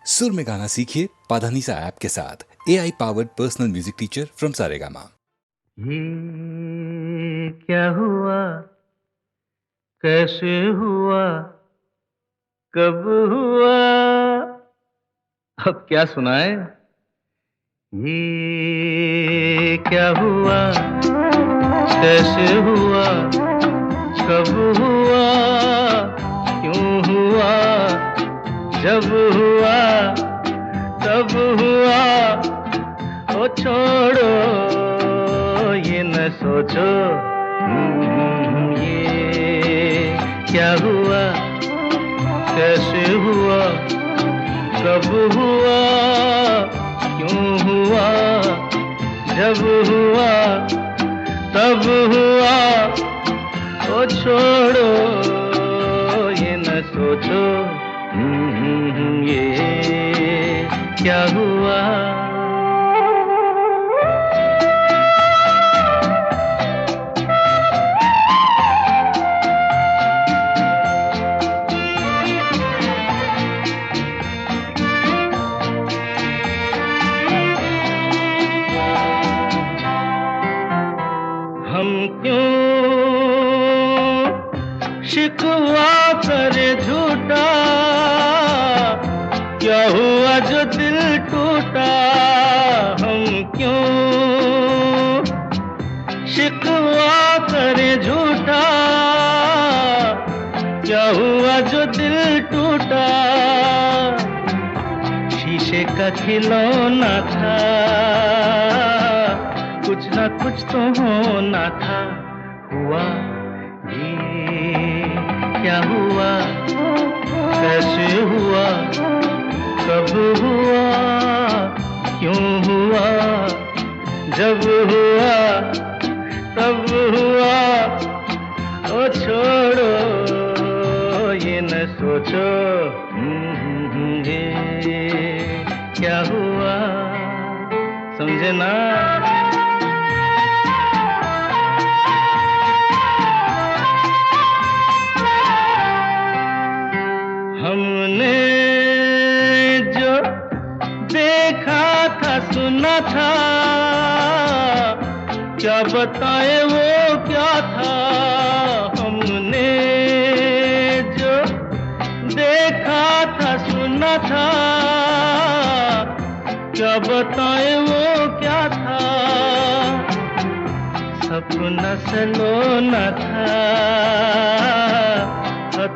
सुर में गाना सीखिए पाधानीसा ऐप के साथ। AI powered personal music teacher from Saregama. ये क्या हुआ, कैसे हुआ, कब हुआ, अब क्या सुनाए। ये क्या हुआ, कैसे हुआ, कब हुआ, क्यों हुआ, जब हुआ तब हुआ। ओ छोड़ो ये न सोचो, ये क्या हुआ, कैसे हुआ, कब हुआ, क्यों हुआ, जब हुआ तब हुआ। ओ छोड़ो ये न सोचो, ये क्या हुआ। हम क्यों शिकवा करे झूठा, क्या हुआ जो दिल टूटा। हम क्यों शिकवा करे झूठा, क्या हुआ जो दिल टूटा। शीशे का खिलौना था, कुछ ना कुछ तो होना था। हुआ ये क्या हुआ, कैसे हुआ, कब हुआ, क्यों हुआ, जब हुआ तब हुआ। ओ छोड़ो ये न सोचो, ये क्या हुआ। समझे ना। हमने जो देखा था सुना था, क्या बताए वो क्या था। हमने जो देखा था सुना था, क्या बताए वो क्या था। सपना सलोना था,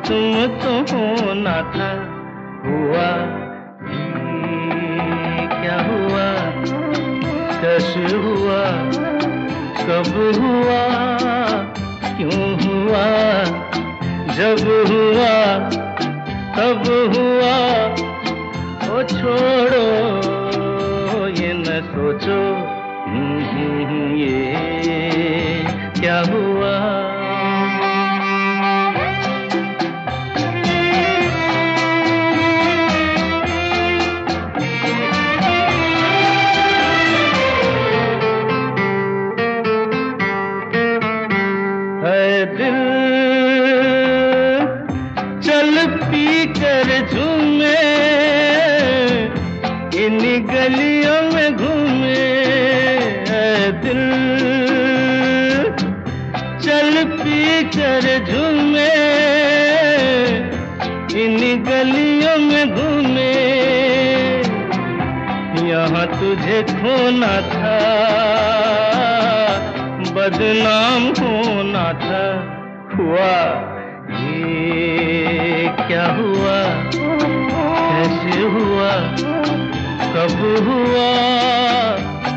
तुम तो होना था। हुआ ये क्या हुआ, कैसे हुआ, कब हुआ, क्यों हुआ, जब हुआ तब हुआ। ओ छोड़ो ये न सोचो, ये क्या हुआ। दिल चल पी कर झूमे, इन गलियों में घूमे। दिल चल पी कर झूमे, इन गलियों में घूमे। यहाँ तुझे खोना था, बदनाम होना था। हुआ ये क्या हुआ, कैसे हुआ, कब हुआ,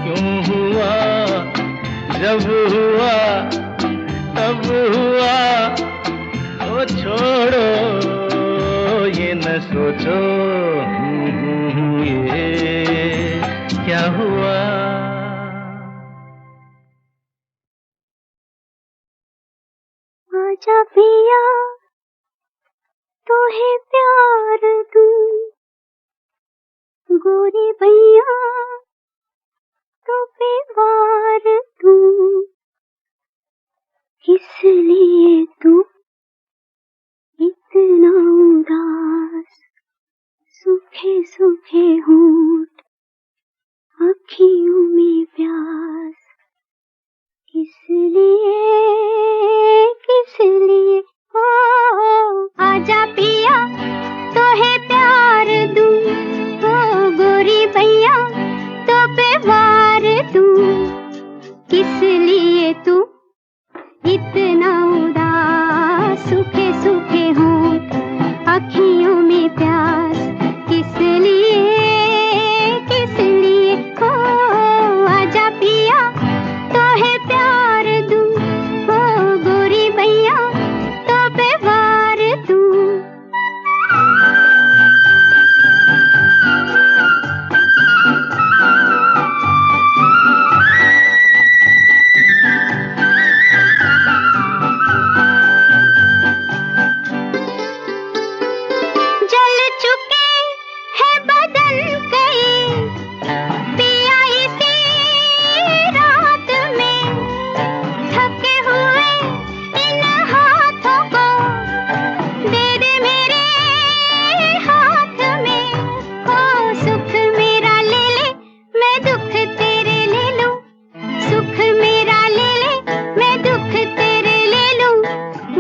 क्यों हुआ, जब हुआ तब हुआ। ओ छोड़ो ये न सोचो, ये क्या हुआ। आजा पिया तोहे प्यार दूं, गोरी भैया तो पे वार दूं। किस लिए तू इतना उदास, सुख सूखे सूखे होंठ, आँखियों में प्यास, किस लिए ओ आजा पिया तो है प्यार दूं, ओ गोरी भैया तो पे वार दूं, किस लिए तू इतना उदास, सूखे सूखे होंठ, आँखियों में प्यास, किस लिए ओ आजा पिया तो है प्यार दूं, ओ गोरी भैया तो पे वार दूं। जल चुके हैं बदन कई पिया इसी रात में, थके हुए इन हाथों को दे दे मेरे हाथ में, ओ सुख मेरा ले ले मैं दुख तेरे ले लूं, सुख मेरा ले ले मैं दुख तेरे ले लूं,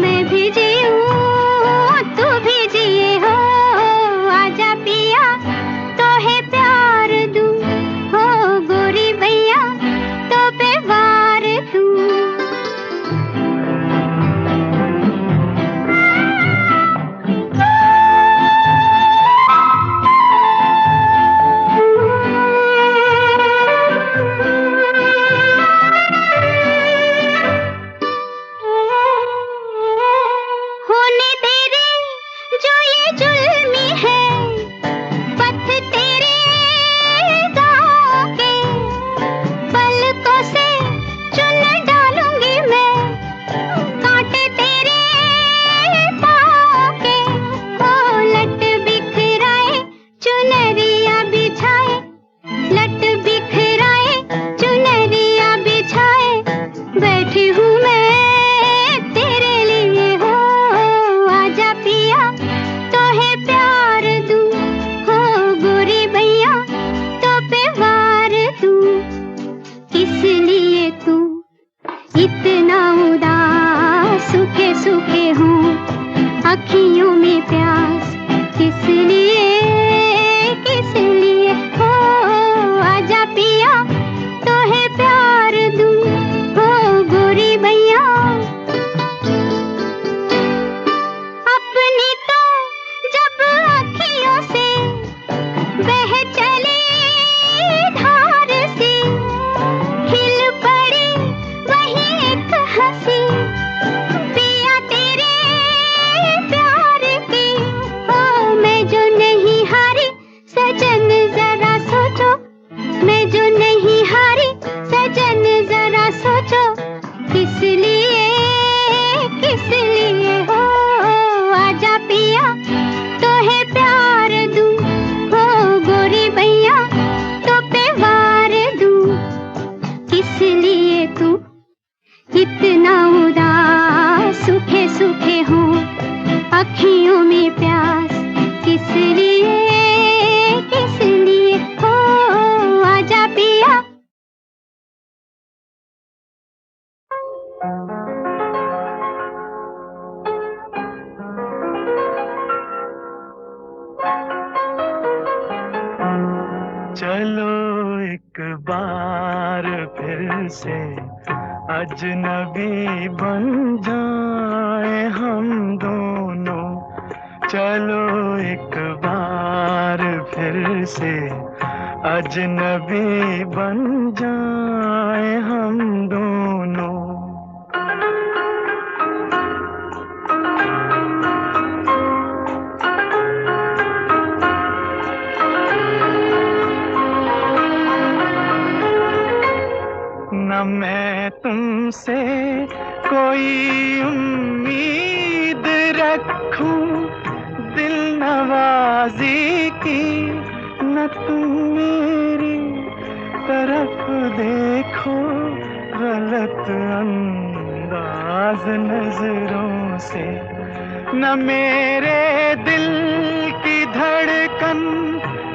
मैं भी जीऊं तू भी जिए हो आजा पिया तो है प्यार दूं, हो गोरी भैया तो पे वार दूं। होने तेरे जो ये जुल्मी है, पथ तेरे गाँव के, पलकों से चुन डालूंगी मैं, कांटे तेरे पाँव के, ओ लट बिखराए चुनरिया बिछाए, लट बिखराए चुनरिया बिछाए, बैठी हूँ मैं तेरे लिए हो आजा पिया तो है प्यार दूं, हो गोरी भैया तो पे वार दूं, किस लिए तू इतना उदास, सूखे सूखे हों आँखियों में प्यास, किस लिए हो आजा पिया तो है प्यार दूं, हो गोरी भैया। अपनी तो जब अखियों से बह चली धार सी, खिल पड़ी वही एक हंसी, पिया तेरे प्यार की, ओ मैं जो नहीं हारी सजन जरा सोचो, मैं जो नहीं हारी सजन जरा सोचो, किस लिए हो आजा पिया तो है प्यार दूं, हो गोरी भैया तो पे वार दूं, किस लिए तू इतना उदास, सूखे सूखे हों आँखियों में प्यास, किस लिए हो आजा पिया। चलो एक बार फिर से अजनबी बन जाए हम दोनों, चलो एक बार फिर से अजनबी बन जाए हम दोनों। न मैं तुमसे कोई उम्मीद रखूं दिल नवाजी की, न तुम मेरी तरफ देखो गलत अंदाज नजरों से, न मेरे दिल की धड़कन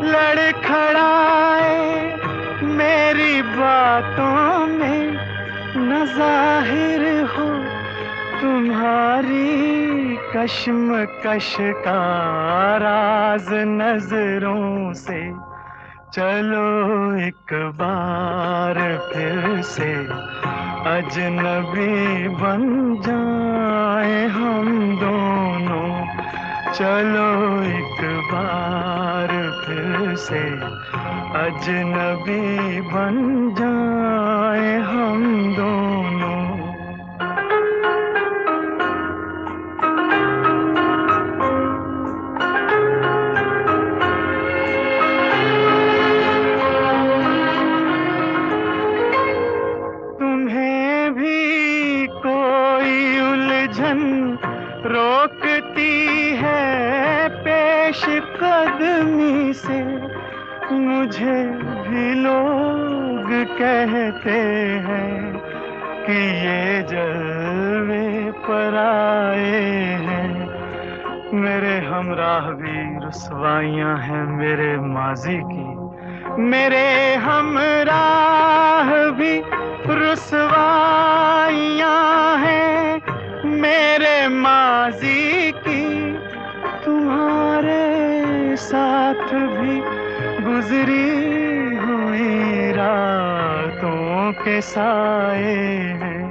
लड़खड़ाए, मेरी बातों में न जाहिर हो तुम्हारी कश्मकश का राज नजरों से। चलो एक बार फिर से अजनबी बन जाए हम दोनों। चलो एक बार फिर से अजनबी बन जाए हम दोनों। तुम्हें भी कोई उलझन रोकती है पेश कदमी से, मुझे भी लोग कहते हैं कि ये जलवे पर आए हैं। मेरे हमराह भी रुसवाइयां हैं मेरे माजी की, मेरे हमराह भी रुसवाइयां हैं मेरे माजी की। तुम्हारे साथ भी गुजरी हुई रातों के साए हैं।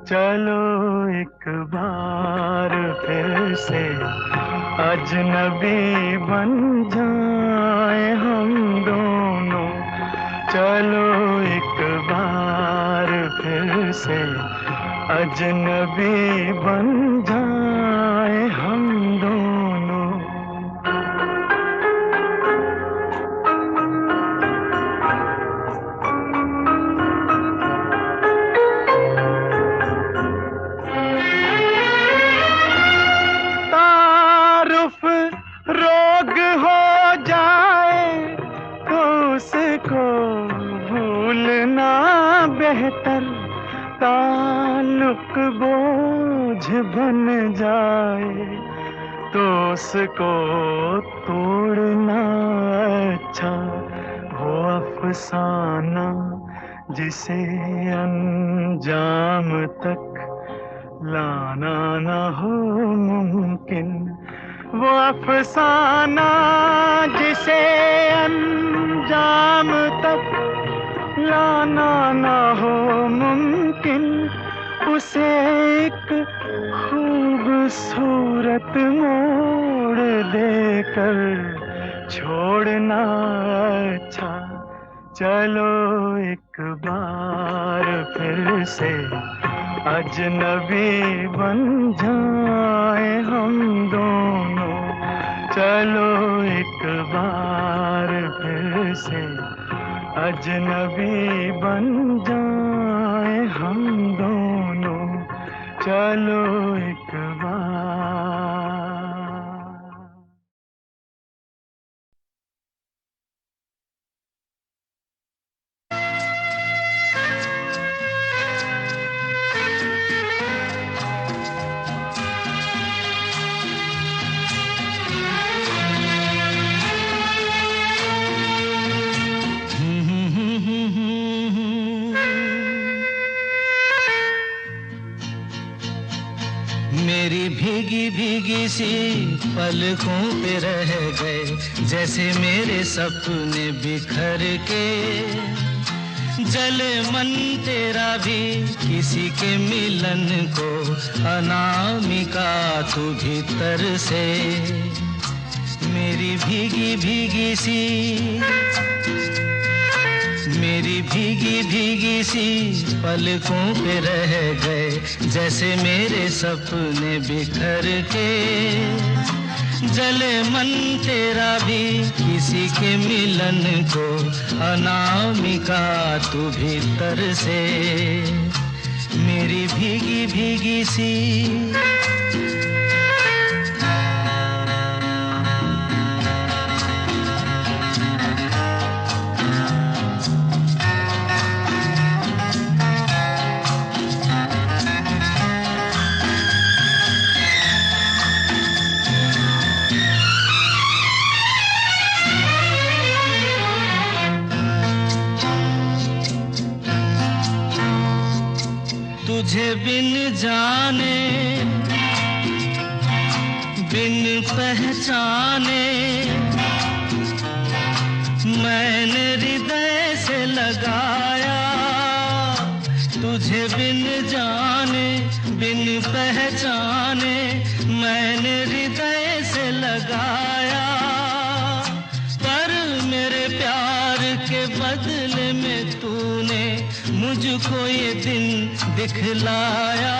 चलो एक बार फिर से अजनबी बन जाए हम दोनों। चलो एक बार फिर से अजनबी बन जाए हम दोनों। तारुफ रोग हो जाए तो उसको भूलना बेहतर, ताल्लुक बोझ बन जाए तो उसको तोड़ना अच्छा। वो अफसाना जिसे अंजाम तक लाना न हो मुमकिन, वो अफसाना जिसे अंजाम तक लाना न हो मुमकिन, उसे एक खूबसूरत मोड़ देकर छोड़ना अच्छा। चलो एक बार फिर से अजनबी बन जाए हम दोनों। चलो एक बार फिर से अजनबी बन जाए हम दोनों। चलो एक बार। मेरी भीगी भीगी सी पलकों पे रह गए जैसे मेरे सपने बिखर के। जले मन तेरा भी किसी के मिलन को, अनामिका तू भीतर से। मेरी भीगी भीगी सी, मेरी भीगी भीगी सी पलकों पे रह गए जैसे मेरे सपने बिखर के। जले मन तेरा भी किसी के मिलन को, अनामिका तू भीतर से। मेरी भीगी भीगी सी। तुझे बिन जाने बिन पहचाने मैंने हृदय से लगाया, तुझे बिन जाने बिन पहचाने मैंने हृदय से लगाया, पर मेरे प्यार के बदले में तूने मुझको ये दिन दिखलाया।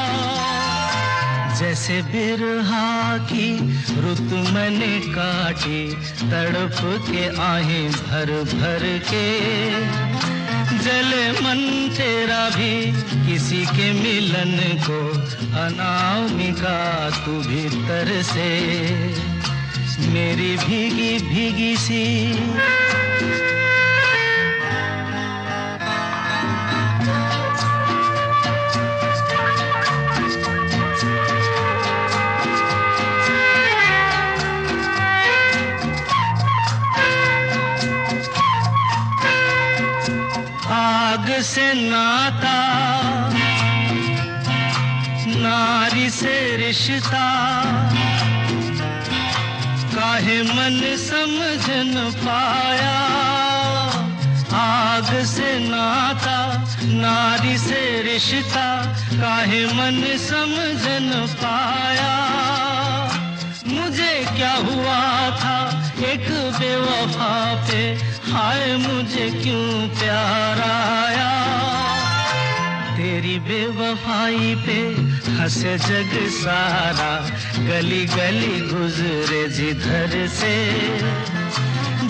जैसे बिरहा की रुत मैंने काटी, तड़प के आहें भर भर के, जले मन तेरा भी किसी के मिलन को, अनामिका तू भीतर से मेरी भीगी भीगी सी। आग से नाता नारी से रिश्ता, काहे मन समझ न पाया। आग से नाता नारी से रिश्ता, काहे मन समझ न पाया। मुझे क्या हुआ था एक बेवफा पे, हाय मुझे क्यों प्यार आया। तेरी बेवफाई पे हंसे जग सारा, गली गली गुजरे जिधर से,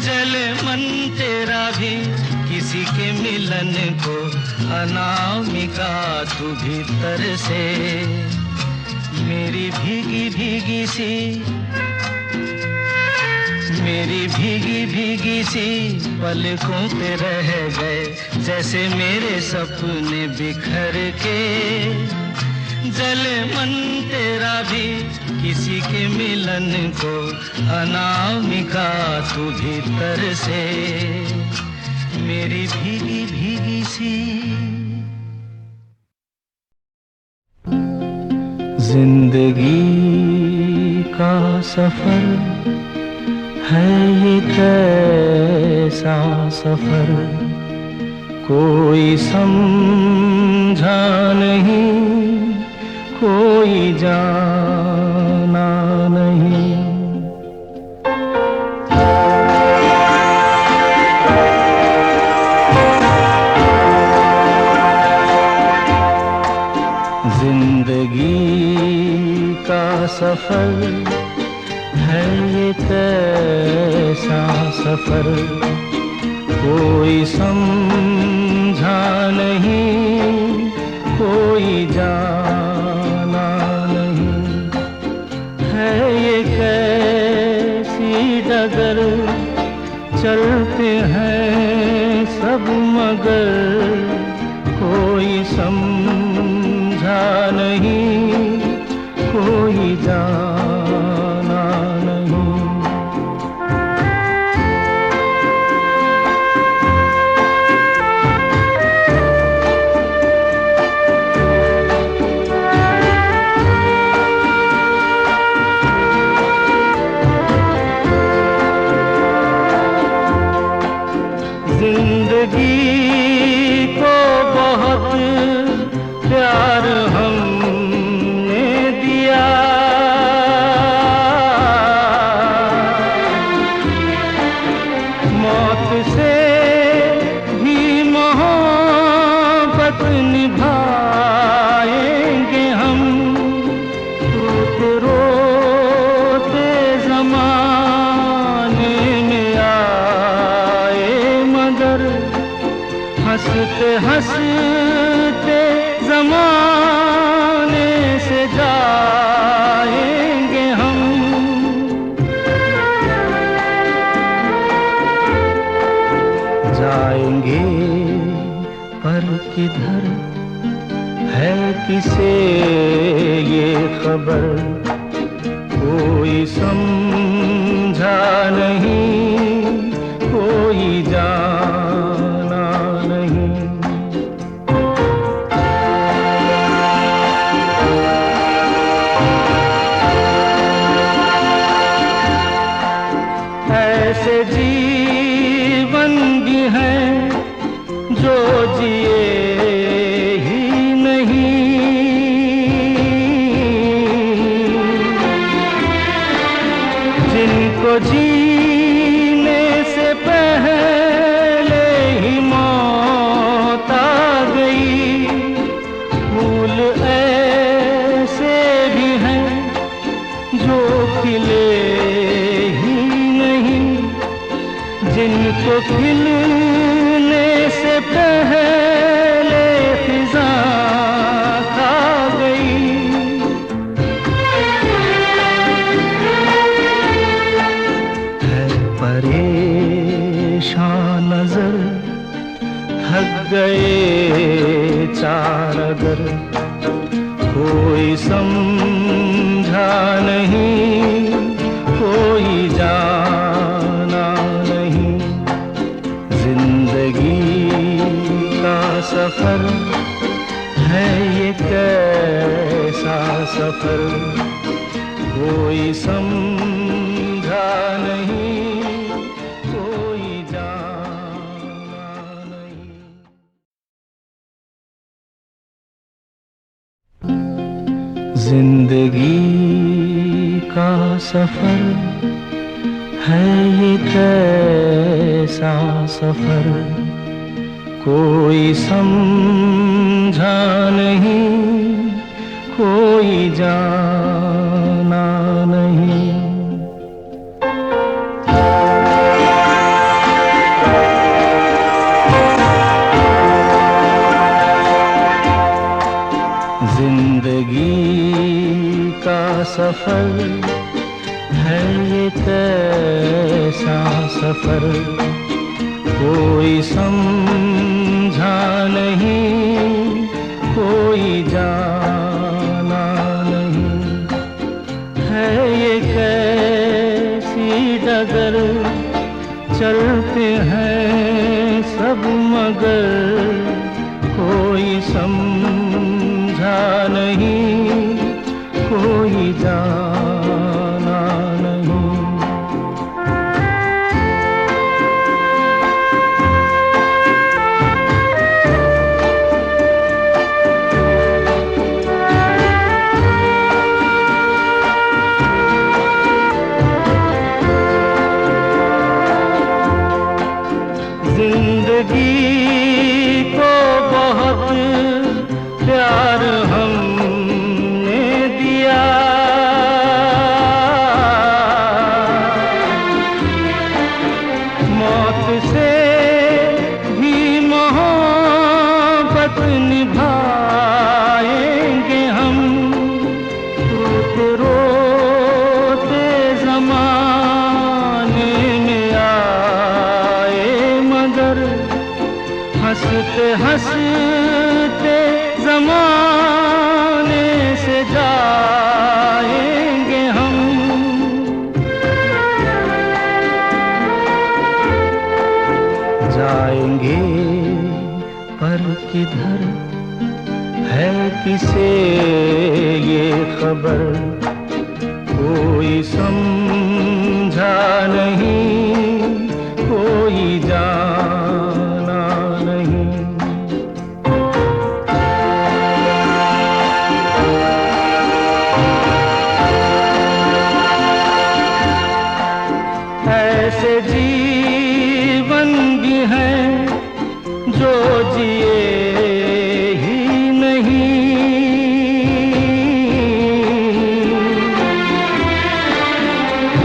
जले मन तेरा भी किसी के मिलन को, अनामिका तू भीतर से मेरी भीगी भीगी सी, मेरी भीगी भीगी सी पलकों पे रह गए, जैसे मेरे सपने बिखर के, जले मन तेरा भी किसी के मिलन को, अनामिका तू भीतर से मेरी भीगी भीगी सी। जिंदगी का सफर है ये कैसा सफर, कोई समझा नहीं, कोई जाना नहीं। जिंदगी का सफर है ये कैसा सफर, कोई समझा नहीं, कोई जाना नहीं। है ये कैसी डगर, चलते हैं सब मगर, कोई समझा नहीं, कोई जाना नहीं। जिंदगी को बहुत प्यार हमने दिया, मौत से भी मोहब्बत निभाएंगे हम, रोते रोते ज़माने में आए मगर, हंसते हंसते ज़माने से जाएंगे हम। जाएंगे पर किधर है किसे ये खबर, कोई समझा नहीं, कोई जाना नहीं। जिनको खिलने से पहले फिजा खा गई। है परेशान नजर, थक गए चार अगर, कोई समझा नहीं, कोई जाना नहीं। जिंदगी का सफर है ये कैसा सफर, कोई समझा नहीं, कोई जाना नहीं। जिंदगी का सफर है ये कैसा सफर, कोई समझा नहीं, कोई जाना नहीं। जिंदगी का सफर है ये कैसा सफर, कोई समझा नहीं, कोई जाना नहीं। है ये कैसी डगर, चलते हैं सब मगर, कोई समझा नहीं, कोई जाना नहीं। जिंदगी को बहुत प्यार हमने दिया, मौत से भी मोहब्बत निभाएंगे हम। रोते रोते ज़माने में आए मगर, हंसते हंसते ज़माने से जाएंगे हम। जाएंगे पर किधर है किसे ये खबर, कोई समझा नहीं, कोई जाना नहीं। ऐसे जीवन भी हैं जो जिए ही नहीं,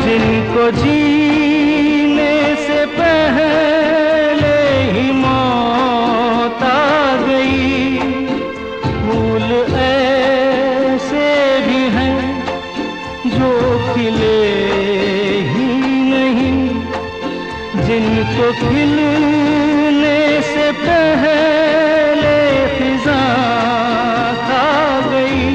जिनको जीने से पहले ही मौत आ गई। फूल ऐसे भी हैं जो खिले ही नहीं, जिनको खिलने से पहले फिजा खा गई।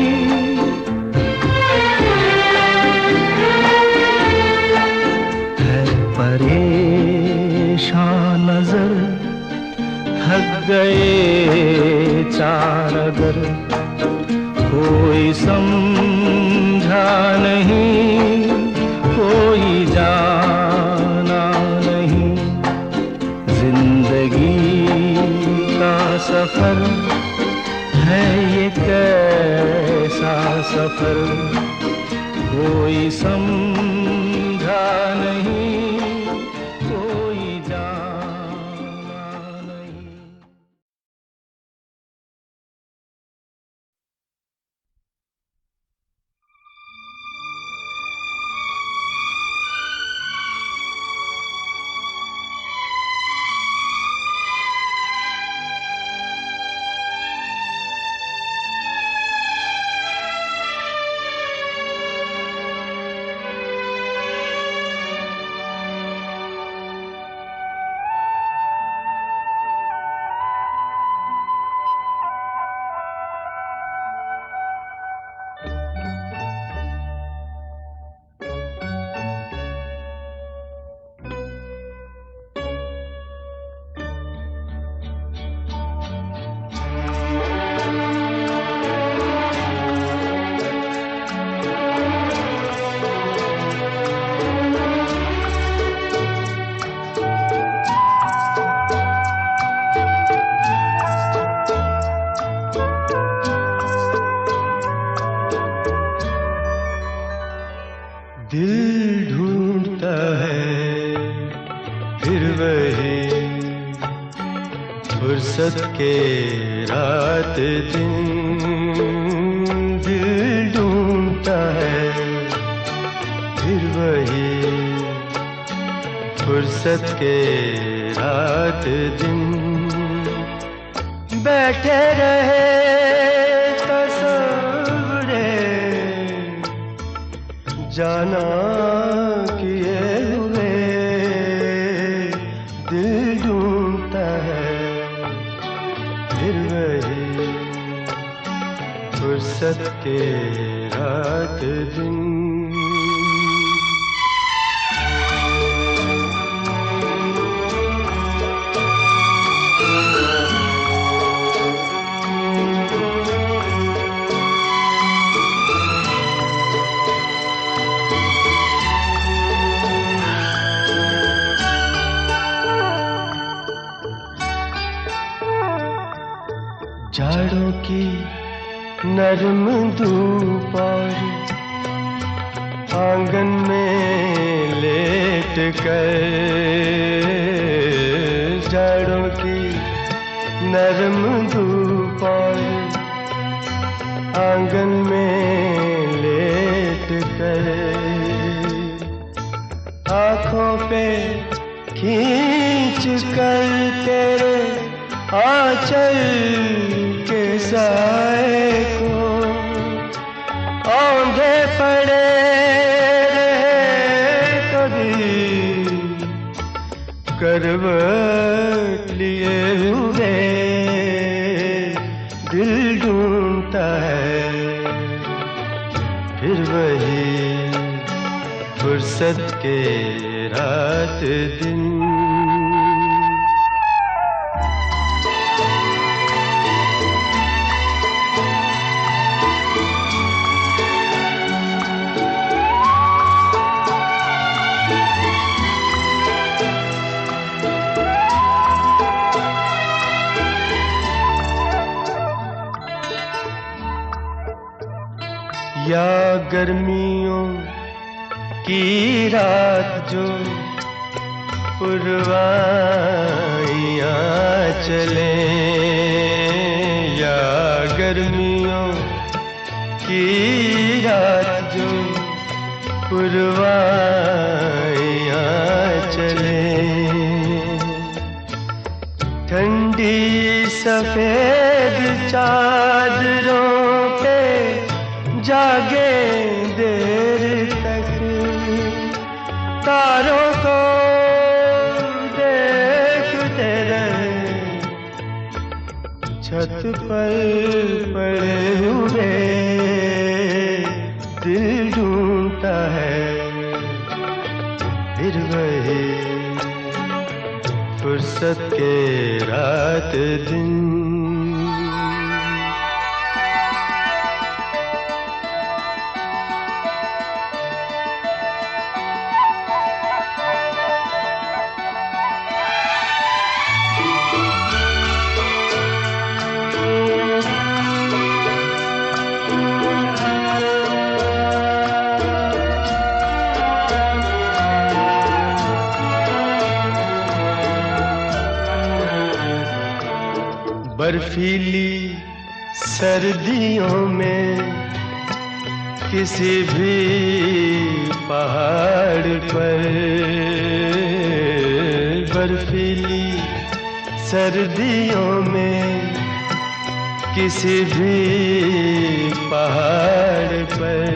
है परेशान नजर, थक गए चार अगर, कोई समझा नहीं, कोई जाना नहीं। जिंदगी का सफर है ये कैसा सफर, कोई समझा नहीं, कोई जाना नहीं। फुर्सत के रात दिन दिल ढूंढता है फिर वही फुर्सत के रात दिन बैठे रहे तस्वुरे जाना किए हुए दिल ढूंढता है फिर वही फुर्सत के रात दिन जाड़ों की नरम धूप और आंगन में लेट कर जाड़ों की नरम धूप और आंगन में लेट कर आँखों पे खींच कर तेरे आंचल के साए को औंधे पड़े रहे कभी करवट लिए हुए दिल ढूंढता है फिर वही फुर्सत के रात दिन या गर्मियों की रात जो पुरवाइयाँ चले या गर्मियों की रात जो पुरवाइयाँ चले ठंडी सफेद चादरों पे जागे देर तक तारों को देखते रहे छत पर पड़े हुए दिल ढूंढता है फिर वही फुर्सत के रात दिन बर्फीली सर्दियों में किसी भी पहाड़ पर बर्फीली सर्दियों में किसी भी पहाड़ पर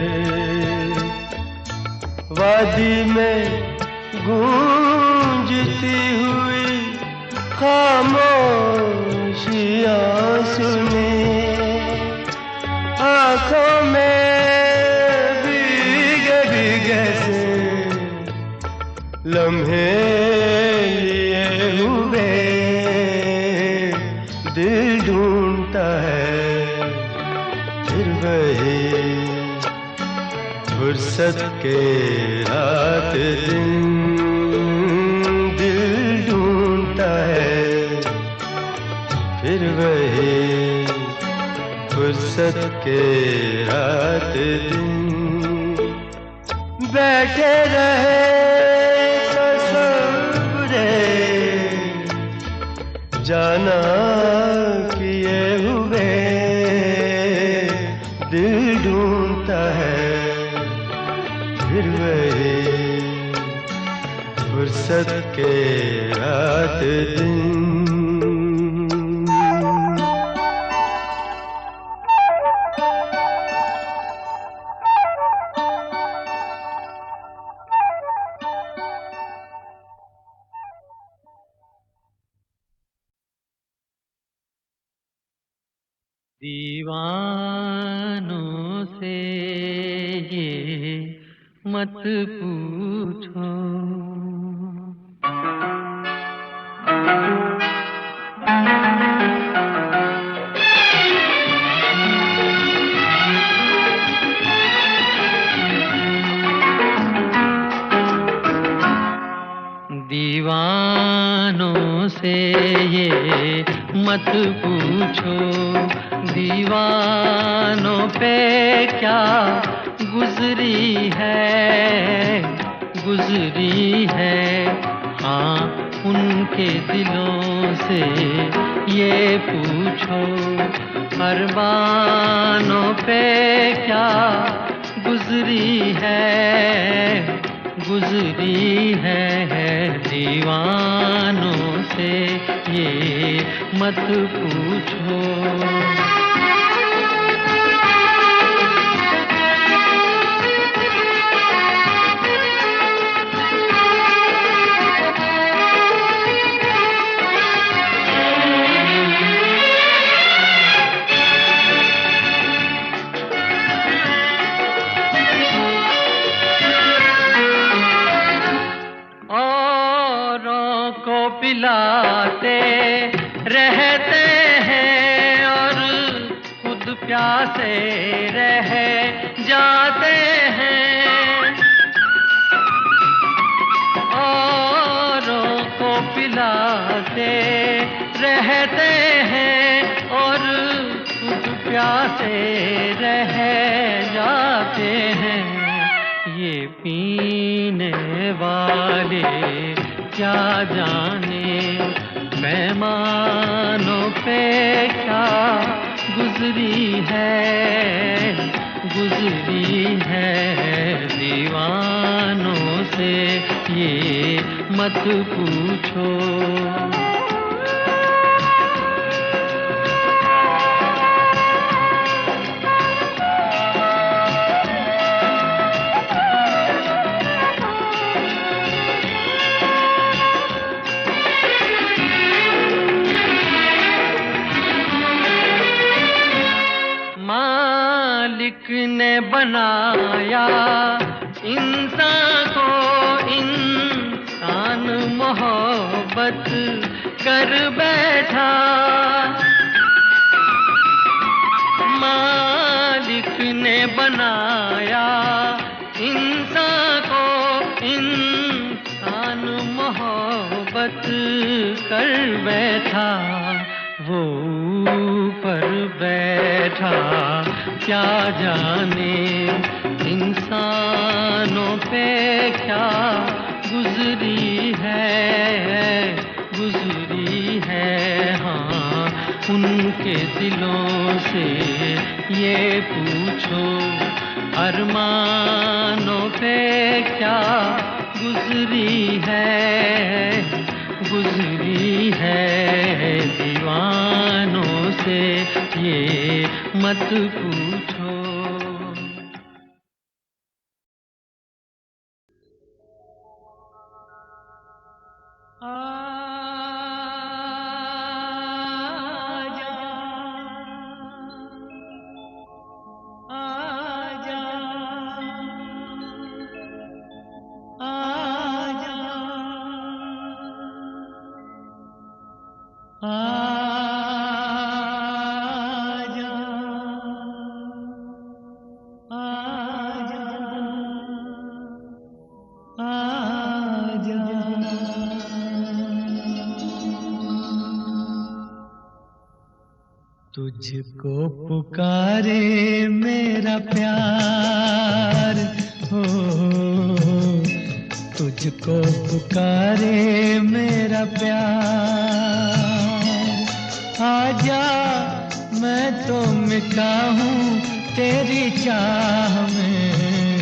वादी में गूंजती हुई खामोशियाँ सुने आँखों में भीगे भीगे से लम्हे लिए हुए दिल ढूंढता है फिर वही फुर्सत के रात दिन दिल ढूंढता है फिर वही फुर्सत के रात दिन बैठे रहे तस्वुरे जाना किए हुए दिल ढूंढता है फिर वही फुर्सत के रात दिन। दीवानों से ये मत पूछो, दीवानों से ये मत पूछो, दीवानों पे क्या गुजरी है हाँ उनके दिलों से ये पूछो, अरमानों पे क्या गुजरी है दीवानों से ये मत पूछो। पिलाते रहते हैं और खुद प्यासे रह जाते हैं, औरों को पिलाते रहते हैं और खुद प्यासे रह जाते हैं। ये पीने वाले क्या जाने पैमानों पे क्या गुजरी है दीवानों से ये मत पूछो। मालिक ने बनाया इंसान को, इंसान मोहब्बत कर बैठा, मालिक ने बनाया इंसान को, इंसान मोहब्बत कर बैठा, वो ऊपर बैठा क्या जाने इंसानों पे क्या गुजरी है हाँ उनके दिलों से ये पूछो, अरमानों पे क्या गुजरी है दीवानों से ये मत पूछो। तुझको पुकारे मेरा प्यार हो, तुझको पुकारे मेरा प्यार, मिटा हूँ तेरी चाह में,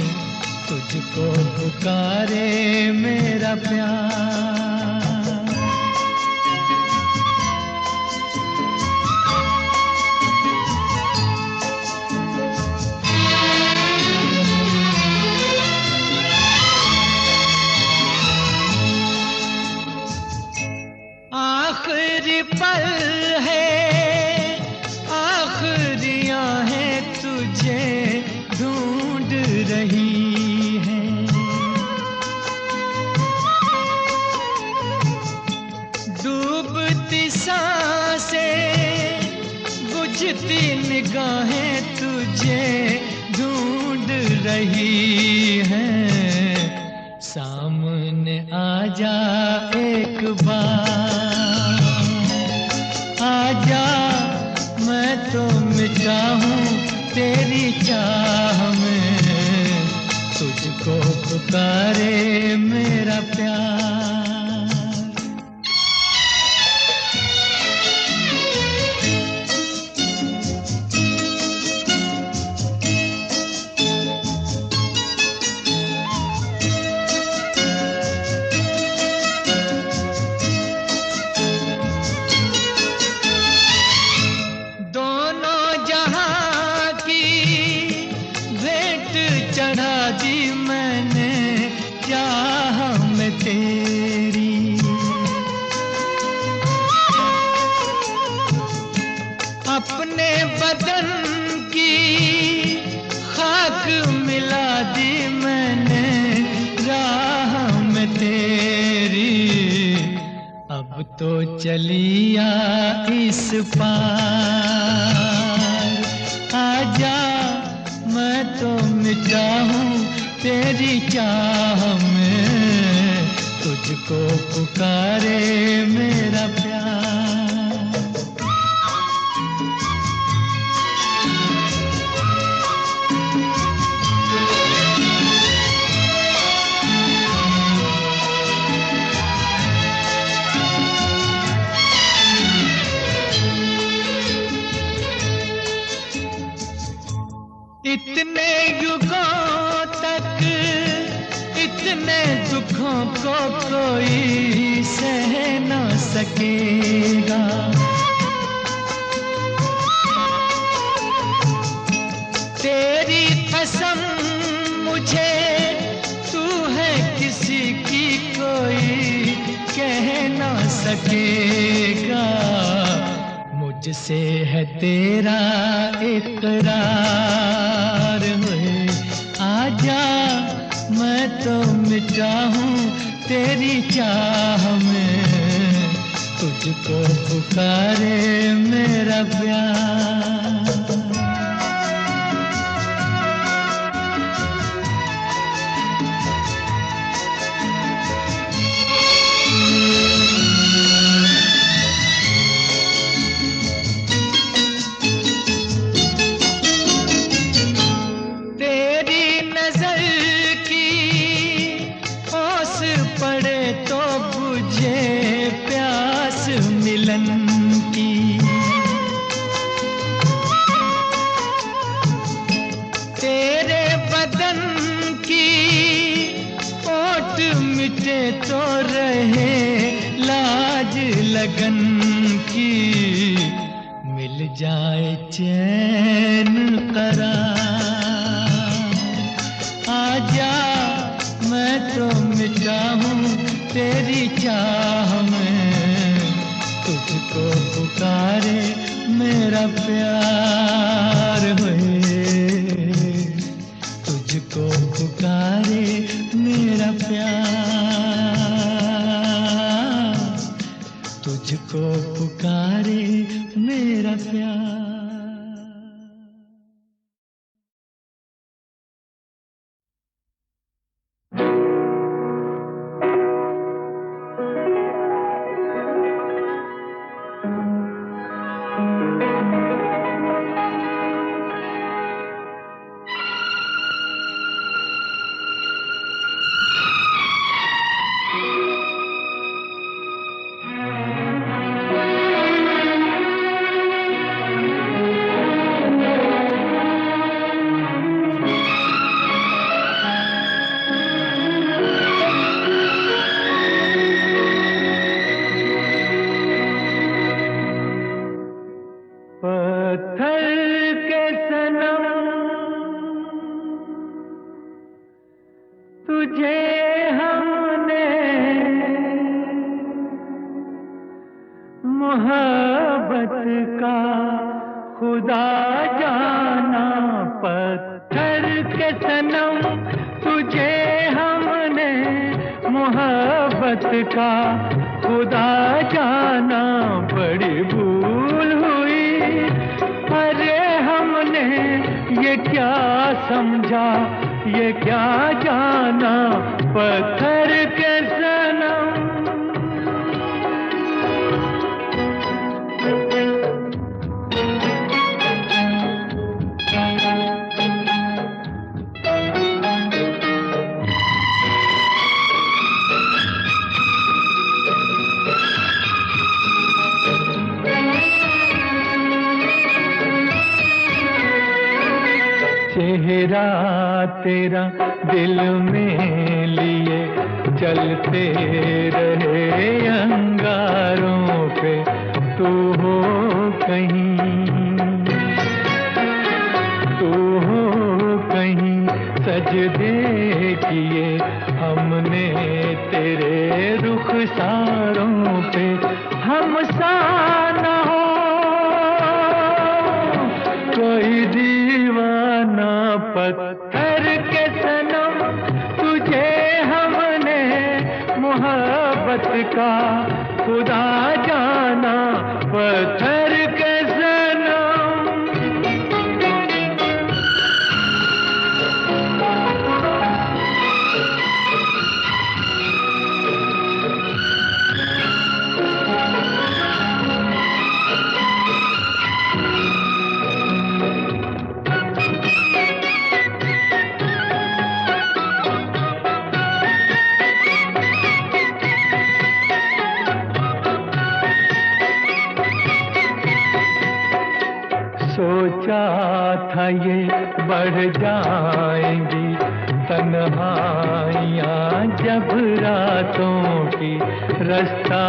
तुझको पुकारे मेरा प्यार। आखिरी पल है, आखिरियां हैं, तुझे ढूंढ रही हैं। डूबती सांसें, बुझती निगाहें तुझे ढूंढ रही हैं। सामने आ जा एक बार, आजा, मैं तो मिटा हूँ तेरी चाह में, तुझको पुकारे मेरा प्यार। चढ़ा दी मैंने चाह में तेरी, अपने बदन की खाक मिला दी मैंने राह में तेरी। अब तो चलिया इस पार, आजा, मैं तो मिटा हूँ तेरी चाह में, तुझको पुकारे मेरा प्यार। इतने युगों तक इतने दुखों को कोई सह न सकेगा। तेरी कसम मुझे, तू है किसी की कोई कह न सकेगा। मुझसे है तेरा इकरार है, आजा, मैं तो मिटा हूँ तेरी चाह में, तुझको पुकारे मेरा प्यार। मिलन की तेरे बदन की ओट मिटे तो रहे लाज लगन की। मिल जाए चैन करार, आजा, मैं तो मिटा हूँ तेरी चाह में, तुझको पुकारे मेरा प्यार है, तुझको पुकारे मेरा प्यार, तुझको पुकारे मेरा प्यार। पत्थर के सनम तुझे हमने मोहब्बत का खुदा जाना। पत्थर के सनम तुझे हमने मोहब्बत का खुदा जाना। बड़ी भूल हुई, अरे हमने ये क्या समझा, ये क्या जाना। पत्थर के सनम चेहरा तेरा दिल में लिए चलते रहे अंगारों पे। तू हो कहीं, तू हो कहीं, सजदे किए हमने तेरे रुखसारों पे। हम सा न हो कोई दीवाना। पत्थर के सनम तुझे हमने मोहब्बत का खुदा जाना। पत्थर के सनम सोचा था ये बढ़ जाएंगी तन्हाइयाँ जब रातों की। रास्ता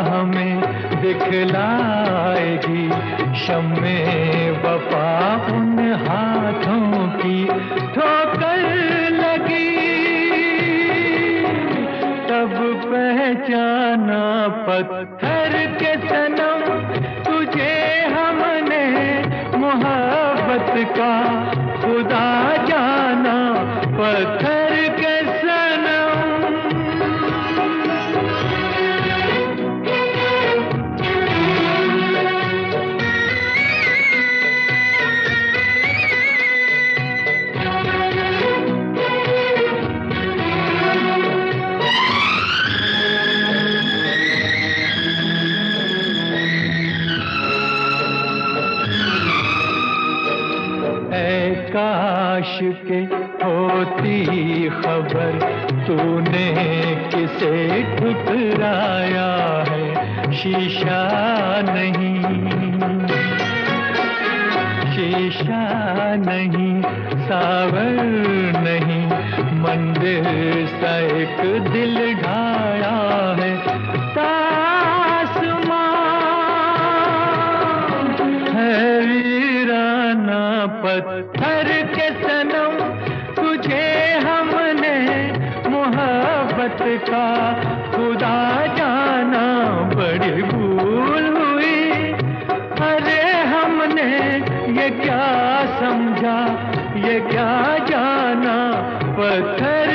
हमें दिखलाएगी शम्मे वफा उन हाथों की। ठोकर लगी तब पहचाना। पत्थर के सनम तुझे हमने मोहब्बत का खुदा जाना। पत्थर के सनम काश के होती खबर तूने किसे ठुकराया है। शीशा नहीं, सावर नहीं, मंदिर सा एक दिल ढाया है। तासमां है वीराना। पत्थर के सनम तुझे हमने मोहब्बत का खुदा जाना। बड़ी भूल हुई, अरे हमने ये क्या समझा, ये क्या जाना। पत्थर